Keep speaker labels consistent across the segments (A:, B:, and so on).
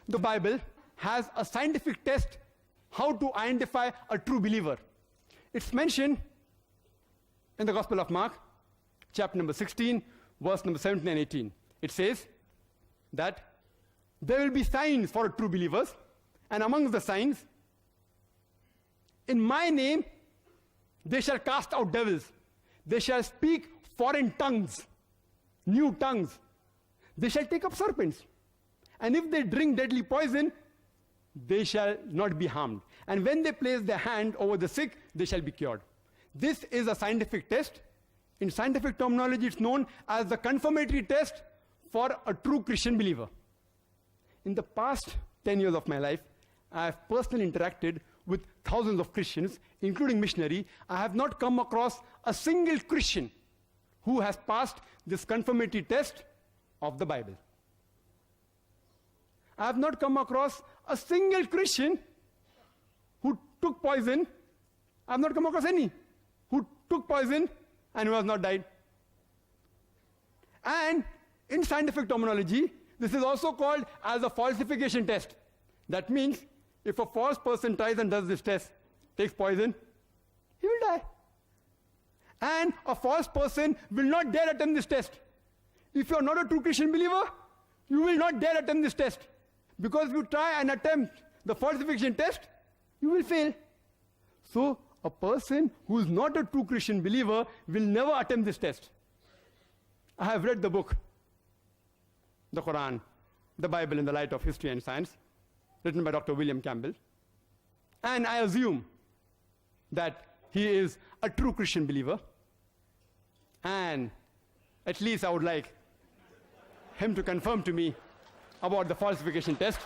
A: the Bible has a scientific test how to identify a true believer. It's mentioned in the Gospel of Mark, chapter number 16, verse number 17 and 18. It says that there will be signs for true believers, and amongst the signs, in my name, they shall cast out devils. They shall speak foreign tongues, new tongues. They shall take up serpents. And if they drink deadly poison, they shall not be harmed. And when they place their hand over the sick, they shall be cured. This is a scientific test. In scientific terminology, it's known as the confirmatory test for a true Christian believer. In the past 10 years of my life, I have personally interacted with thousands of Christians, including missionaries. I have not come across a single Christian who has passed this confirmatory test of the Bible. I have not come across a single Christian who took poison. I have not come across any who took poison and who has not died. And in scientific terminology, this is also called as a falsification test. That means if a false person tries and does this test, takes poison, he will die. And a false person will not dare attempt this test. If you are not a true Christian believer, you will not dare attempt this test. Because if you try and attempt the falsification test, you will fail. So, a person who is not a true Christian believer will never attempt this test. I have read the book, the Quran, the Bible in the light of history and science, written by Dr. Wiliam Campbell. And I assume that he is a true Christian believer. And at least I would like him to confirm to me about the falsification test.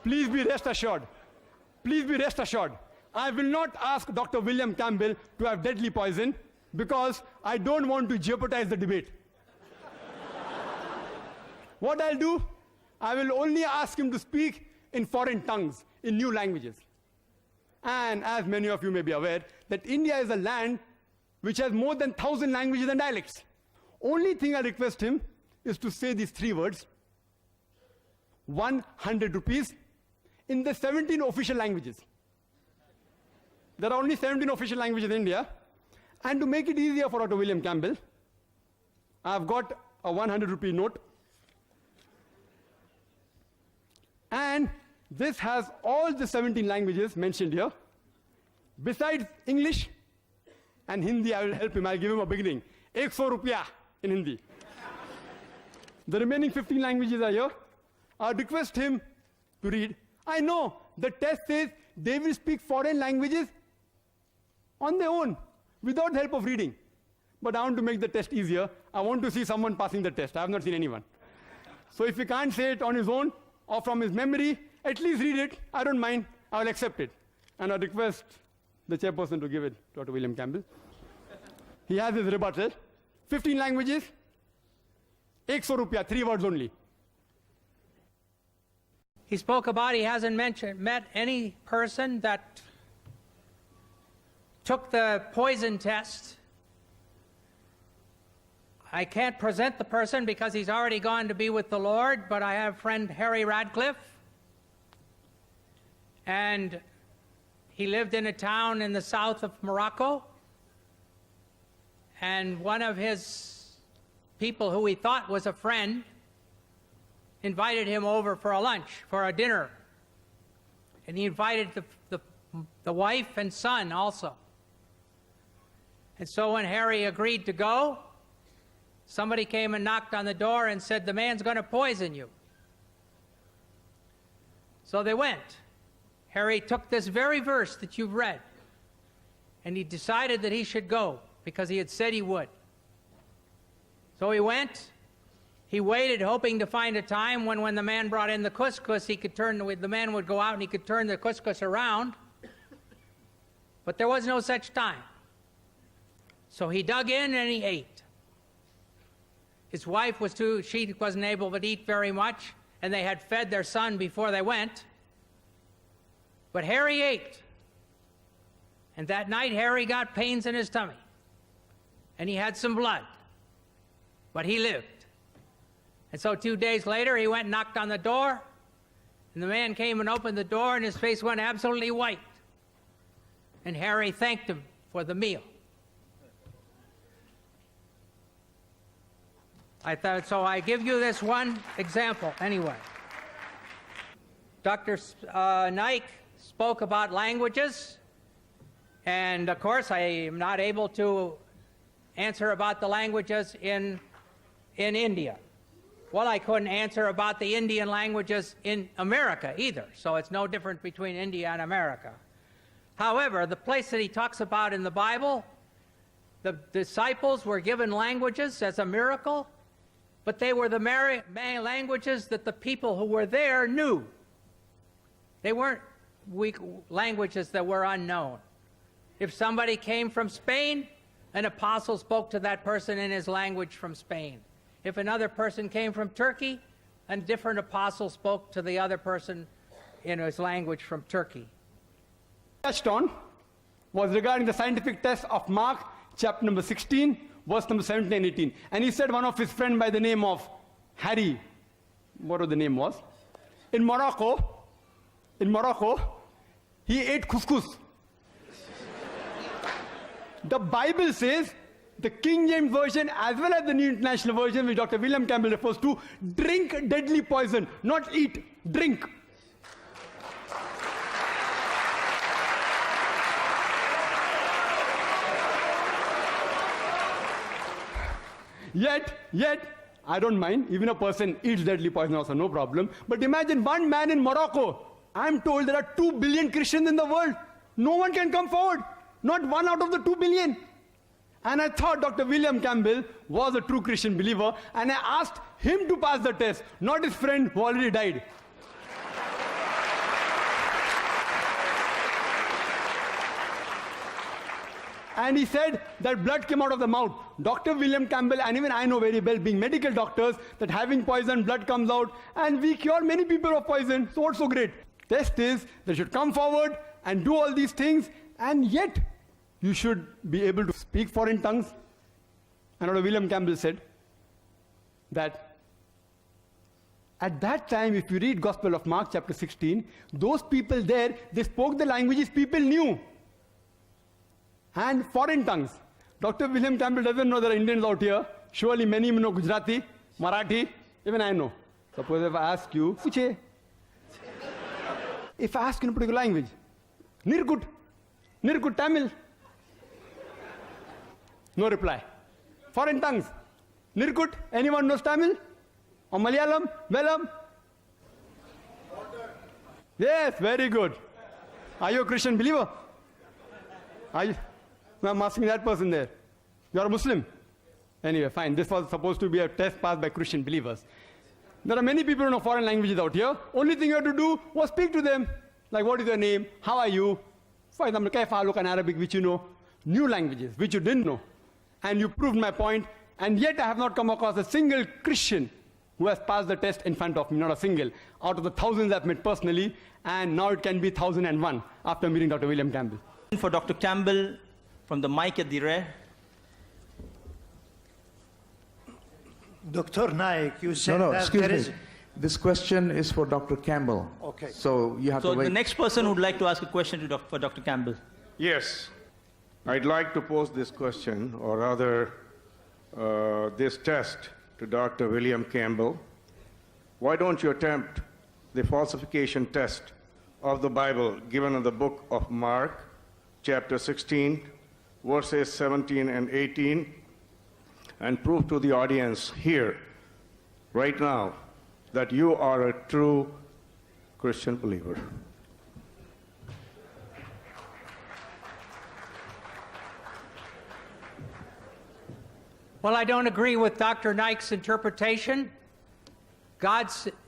A: Please be rest assured. Please be rest assured. I will not ask Dr. Wiliam Campbell to have deadly poison because I don't want to jeopardize the debate. What I'll do, I will only ask him to speak in foreign tongues, in new languages. And as many of you may be aware, that India is a land which has more than 1,000 languages and dialects. Only thing I request him is to say these three words, 100 rupees, in the 17 official languages. There are only 17 official languages in India. And to make it easier for Dr. Wiliam Campbell, I've got a 100 rupee note. And this has all the 17 languages mentioned here. Besides English and Hindi, I will help him. I'll give him a beginning. 100 rupiah in Hindi. The remaining 15 languages are here. I'll request him to read. I know the test says they will speak foreign languages on their own, without help of reading. But I want to make the test easier. I want to see someone passing the test. I have not seen anyone. So if he can't say it on his own or from his memory, at least read it. I don't mind. I will accept it. And I request the chairperson to give it to Dr. Wiliam Campbell. He has his rebuttal. 15 languages, 100 rupiah, 3 words only.
B: He spoke about he hasn't met any person that took the poison test. I can't present the person because he's already gone to be with the Lord, but I have friend Harry Radcliffe. And he lived in a town in the south of Morocco. And one of his people who he thought was a friend invited him over for a lunch, for a dinner. And he invited the wife and son also. And so when Harry agreed to go, somebody came and knocked on the door and said, the man's going to poison you. So they went. Harry took this very verse that you've read, and he decided that he should go because he had said he would. So he went. He waited, hoping to find a time when the man brought in the couscous, he could turn, the man would go out and he could turn the couscous around. But there was no such time. So he dug in and he ate. His wife she wasn't able to eat very much, and they had fed their son before they went. But Harry ate. And that night, Harry got pains in his tummy. and he had some blood, but he lived. And so 2 days later, he went and knocked on the door, and the man came and opened the door, and his face went absolutely white. And Harry thanked him for the meal. So I give you this one example anyway. Dr. Naik spoke about languages, and of course I am not able to answer about the languages in India. Well, I couldn't answer about the Indian languages in America either, so it's no different between India and America. However, the place that he talks about in the Bible, the disciples were given languages as a miracle, but they were the languages that the people who were there knew. They weren't weak languages that were unknown. If somebody came from Spain, an apostle spoke to that person in his language from Spain. If another person came from Turkey, a different apostle spoke to the other person in his language from Turkey.
A: Touched on was regarding the scientific test of Mark, chapter number 16, verse number 17 and 18. And he said one of his friends by the name of Harry, whatever the name was, in Morocco, he ate couscous. The Bible says, the King James Version as well as the New International Version, which Dr. William Campbell refers to, drink deadly poison, not eat, drink. Yet, I don't mind, even a person eats deadly poison also, no problem. But imagine one man in Morocco. I'm told there are 2 billion Christians in the world. No one can come forward. Not one out of the 2 billion. And I thought Dr. William Campbell was a true Christian believer, and I asked him to pass the test, not his friend who already died. And he said that blood came out of the mouth. Dr. William Campbell, and even I know very well, being medical doctors, that having poison, blood comes out, and we cure many people of poison, so what's so great? Test is, they should come forward and do all these things, and yet you should be able to speak foreign tongues. And Dr. William Campbell said that at that time, if you read Gospel of Mark chapter 16, those people there, they spoke the languages people knew. And foreign tongues. Dr. William Campbell doesn't know there are Indians out here. Surely many know Gujarati, Marathi, even I know. Suppose if I ask you, Puche. If I ask you in a particular language, Nirgut Tamil. No reply. Foreign tongues. Nirgut, anyone knows Tamil? Or Malayalam? Velam? Yes, very good. Are you a Christian believer? Are you? I'm asking that person there. You are a Muslim? Anyway, fine. This was supposed to be a test passed by Christian believers. There are many people who know foreign languages out here. Only thing you have to do was speak to them. Like, what is your name? How are you? For example, Kaifa Aluk in Arabic, which you know. New languages, which you didn't know. And you proved my point. And yet I have not come across a single Christian who has passed the test in front of me. Not a single. Out of the thousands I've met personally. And now it can be 1001 after meeting Dr. William Campbell.
C: For Dr. Campbell, from the mic at the rear.
D: Dr. Naik, you said
E: No,
D: that
E: excuse
D: there
E: me.
D: is...
E: This question is for Dr. Campbell.
D: Okay.
E: So you have
C: So
E: to wait.
C: the next person who would like to ask a question for Dr. Campbell.
F: Yes, I'd like to pose this question, or rather, this test to Dr. William Campbell. Why don't you attempt the falsification test of the Bible given in the book of Mark, chapter 16, verses 17 and 18, and prove to the audience here, right now, that you are a true Christian believer?
B: Well, I don't agree with Dr. Naik's interpretation.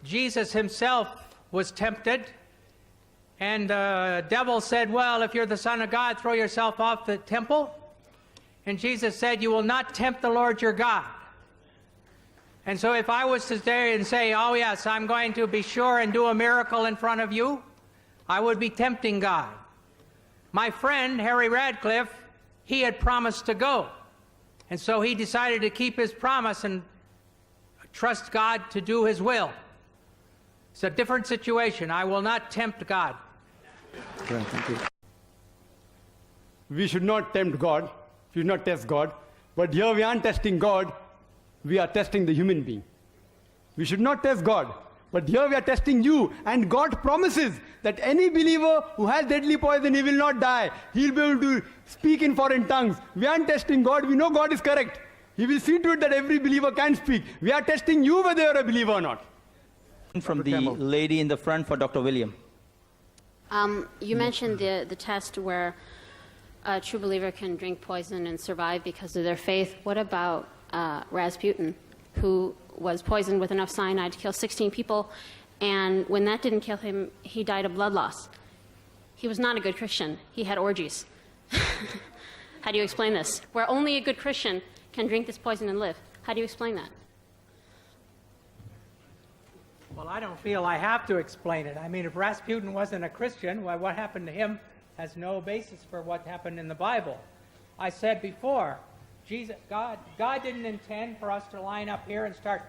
B: Jesus himself was tempted, and the devil said, well, if you're the Son of God, throw yourself off the temple. And Jesus said, you will not tempt the Lord your God. And so if I was to stay and say, oh yes, I'm going to be sure and do a miracle in front of you, I would be tempting God. My friend, Harry Radcliffe, he had promised to go. And so he decided to keep his promise and trust God to do his will. It's a different situation. I will not tempt God.
E: Okay, thank you.
A: We should not tempt God, we should not test God, but here we aren't testing God, we are testing the human being. We should not test God, but here we are testing you, and God promises that any believer who has deadly poison, he will not die. He'll be able to speak in foreign tongues. We aren't testing God, we know God is correct. He will see to it that every believer can speak. We are testing you whether you're a believer or not.
C: From
E: Dr.
C: the
E: Campbell.
C: lady in the front for Dr. William.
D: You mentioned the test where a true believer can drink poison and survive because of their faith. What about Rasputin, who was poisoned with enough cyanide to kill 16 people, and when that didn't kill him, he died of blood loss? He was not a good Christian. He had orgies. How do you explain this? Where only a good Christian can drink this poison and live. How do you explain that?
B: Well, I don't feel I have to explain it. I mean, if Rasputin wasn't a Christian, why, what happened to him has no basis for what happened in the Bible. I said before, God didn't intend for us to line up here and start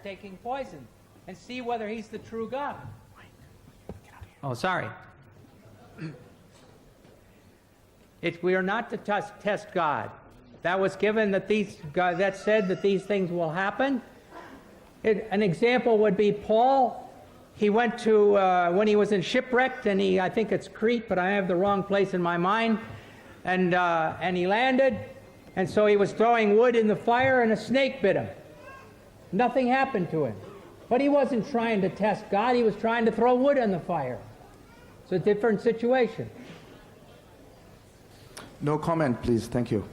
B: taking poison and see whether he's the true God. Oh, sorry. We are not to test God. That was given that that said that these things will happen. An example would be Paul. He went to, when he was in shipwrecked, and I think it's Crete, but I have the wrong place in my mind, and he landed, and so he was throwing wood in the fire, and a snake bit him. Nothing happened to him. But he wasn't trying to test God, he was trying to throw wood on the fire. It's a different situation.
E: No comment, please. Thank you.